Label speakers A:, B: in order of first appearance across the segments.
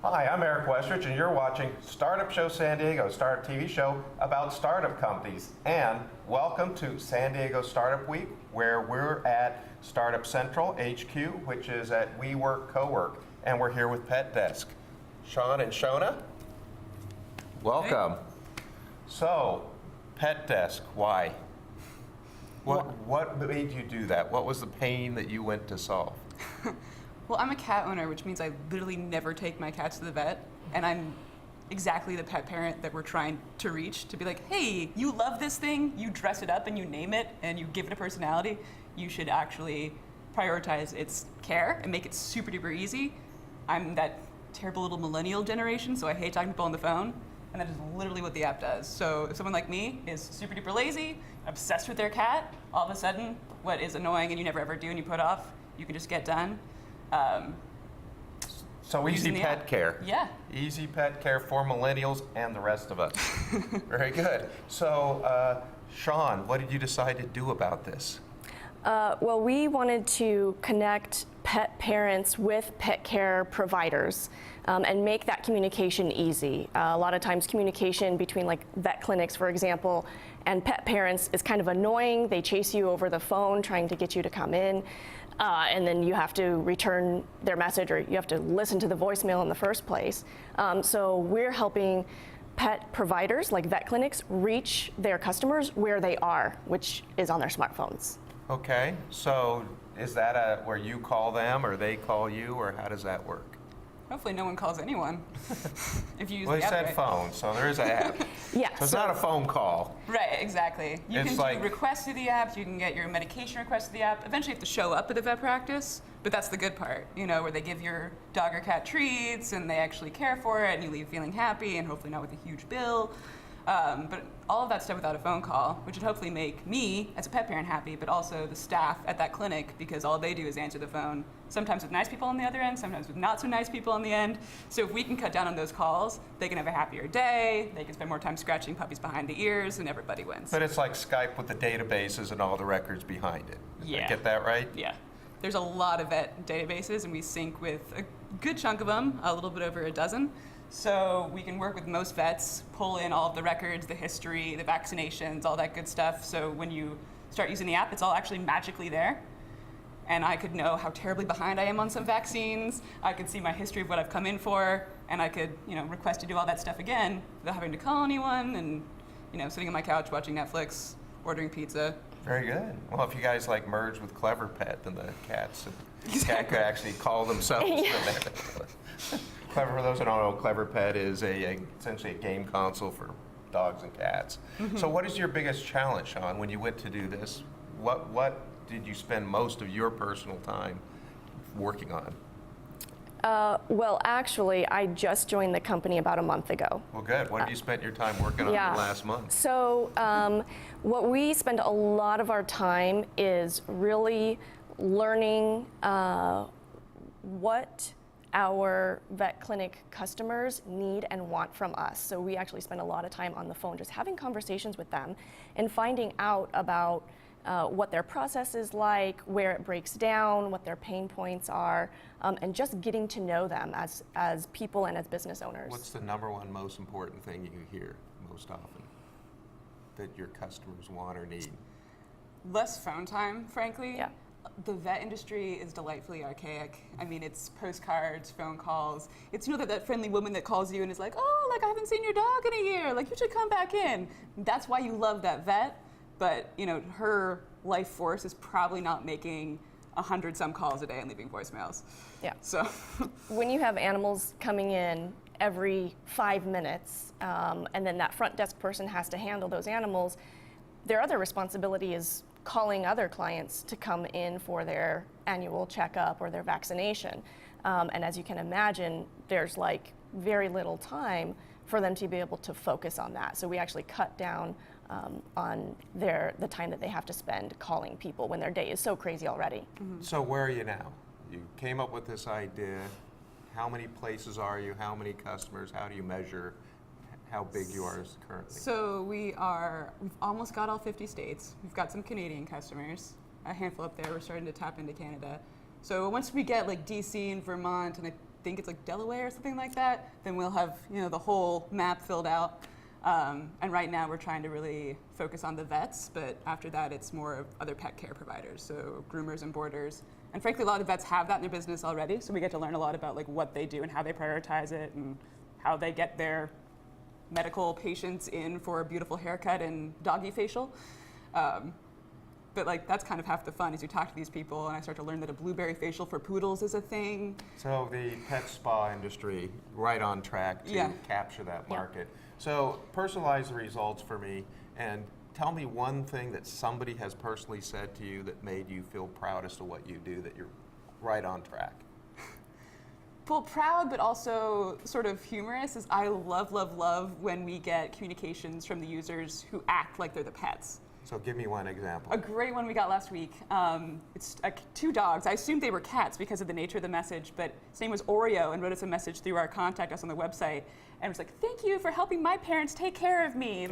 A: Hi, I'm Eric Westrich, and you're watching Startup Show San Diego, a startup TV show about startup companies. And welcome to San Diego Startup Week, where we're at Startup Central HQ, which is at Wework Co-work, and we're here with PetDesk. Shawn and Shona, welcome. Hey. So, PetDesk, why? What made you do that? What was the pain that you went to solve?
B: Well, I'm a cat owner, which means I literally never take my cats to the vet, and I'm exactly the pet parent that we're trying to reach, to be like, hey, you love this thing, you dress it up and you name it and you give it a personality, you should actually prioritize its care and make it super duper easy. I'm that terrible little millennial generation, so I hate talking to people on the phone, and that is literally what the app does. So if someone like me is super duper lazy, obsessed with their cat, all of a sudden, what is annoying and you never ever do and you put off, you can just get done.
A: So easy pet care.
B: Yeah.
A: Easy pet care for millennials and the rest of us. Very good. So, Shawn, what did you decide to do about this?
C: Well, we wanted to connect pet parents with pet care providers and make that communication easy. A lot of times communication between like vet clinics, for example, and pet parents is kind of annoying. They chase you over the phone trying to get you to come in. And then you have to return their message, or you have to listen to the voicemail in the first place. So we're helping pet providers like vet clinics reach their customers where they are, which is on their smartphones.
A: Okay, so is that where you call them or they call you, or how does that work?
B: Hopefully no one calls anyone. If you use
A: well,
B: the
A: you
B: app,
A: said
B: right?
A: phone, so there is an app.
C: Yeah.
A: So it's not a phone call.
B: Right, exactly. You
A: It's
B: can
A: like
B: do requests to the app, you can get your medication requests to the app. Eventually you have to show up at the vet practice, but that's the good part, you know, where they give your dog or cat treats and they actually care for it and you leave feeling happy and hopefully not with a huge bill. But all of that stuff without a phone call, which would hopefully make me as a pet parent happy, but also the staff at that clinic, because all they do is answer the phone, sometimes with nice people on the other end, sometimes with not so nice people on the end. So if we can cut down on those calls, they can have a happier day, they can spend more time scratching puppies behind the ears, and everybody wins.
A: But it's like Skype with the databases and all the records behind it. Did I get that right?
B: Yeah. There's a lot of vet databases, and we sync with a good chunk of them, a little bit over a dozen. So we can work with most vets, pull in all of the records, the history, the vaccinations, all that good stuff. So when you start using the app, it's all actually magically there. And I could know how terribly behind I am on some vaccines. I could see my history of what I've come in for, and I could, you know, request to do all that stuff again without having to call anyone, and, you know, sitting on my couch watching Netflix, ordering pizza.
A: Very good. Well, if you guys like merge with Clever Pet, then the cats cat could actually call themselves. Clever, for those who don't know, Clever Pet is essentially a game console for dogs and cats. Mm-hmm. So what is your biggest challenge, Shawn, when you went to do this? What did you spend most of your personal time working on?
C: Well, actually, I just joined the company about a month ago.
A: Well, good. What have you spent your time working on the last month?
C: So what we spend a lot of our time is really learning what our vet clinic customers need and want from us. So we actually spend a lot of time on the phone just having conversations with them and finding out about what their process is like, where it breaks down, what their pain points are, and just getting to know them as people and as business owners.
A: What's the number one most important thing you hear most often that your customers want or need?
B: Less phone time, frankly.
C: Yeah.
B: The vet industry is delightfully archaic. I mean, it's postcards, phone calls. It's, you know, that friendly woman that calls you and is like, oh, like, I haven't seen your dog in a year. Like, you should come back in. That's why you love that vet. But, you know, her life force is probably not making 100-some calls a day and leaving voicemails.
C: Yeah.
B: So
C: when you have animals coming in every 5 minutes, and then that front desk person has to handle those animals, their other responsibility is calling other clients to come in for their annual checkup or their vaccination. And as you can imagine, there's like very little time for them to be able to focus on that. So we actually cut down on the time that they have to spend calling people when their day is so crazy already.
A: Mm-hmm. So where are you now? You came up with this idea. How many places are you? How many customers? How do you measure how big you are currently?
B: So we've almost got all 50 states. We've got some Canadian customers, a handful up there. We're starting to tap into Canada. So once we get like DC and Vermont and think it's like Delaware or something like that, then we'll have the whole map filled out. And right now we're trying to really focus on the vets, but after that it's more of other pet care providers, so groomers and boarders. And frankly, a lot of vets have that in their business already, so we get to learn a lot about like what they do and how they prioritize it and how they get their medical patients in for a beautiful haircut and doggy facial. But like that's kind of half the fun is you talk to these people and I start to learn that a blueberry facial for poodles is a thing.
A: So the pet spa industry, right on track to capture that market. So personalize the results for me and tell me one thing that somebody has personally said to you that made you feel proudest of what you do, that you're right on track.
B: Well, proud, but also sort of humorous is I love, love, love when we get communications from the users who act like they're the pets.
A: So give me one example.
B: A great one we got last week. It's two dogs. I assumed they were cats because of the nature of the message, but his name was Oreo and wrote us a message through our contact us on the website. And was like, thank you for helping my parents take care of me.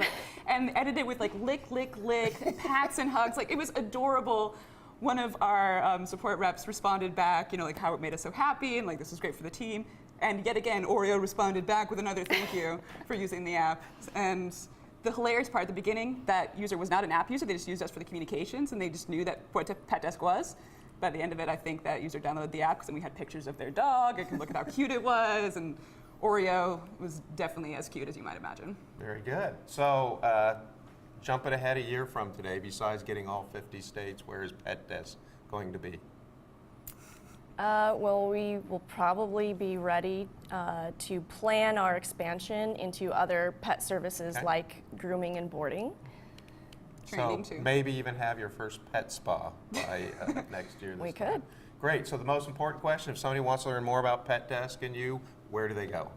B: And edited with like lick, lick, lick, pats and hugs. Like it was adorable. One of our support reps responded back, like how it made us so happy and like this was great for the team. And yet again, Oreo responded back with another thank you for using the app. And the hilarious part at the beginning, that user was not an app user, they just used us for the communications and they just knew that what PetDesk was. By the end of it, I think that user downloaded the app because then we had pictures of their dog, I could look at how cute it was, and Oreo was definitely as cute as you might imagine.
A: Very good. So jumping ahead a year from today, besides getting all 50 states, where is PetDesk going to be?
C: Well, we will probably be ready to plan our expansion into other pet services like grooming and boarding.
B: Training
A: So
B: too.
A: maybe even have your first pet spa by next year.
C: We
A: time.
C: could.
A: Great. So the most important question, if somebody wants to learn more about PetDesk and you, where do they go?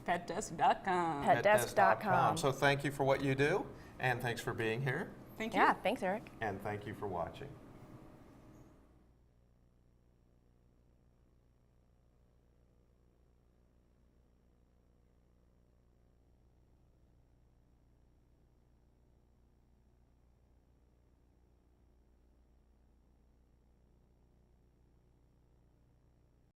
B: PetDesk.com.
C: PetDesk.com.
A: So thank you for what you do, and thanks for being here,
B: Thank you.
C: Yeah, thanks, Eric.
A: and thank you for watching.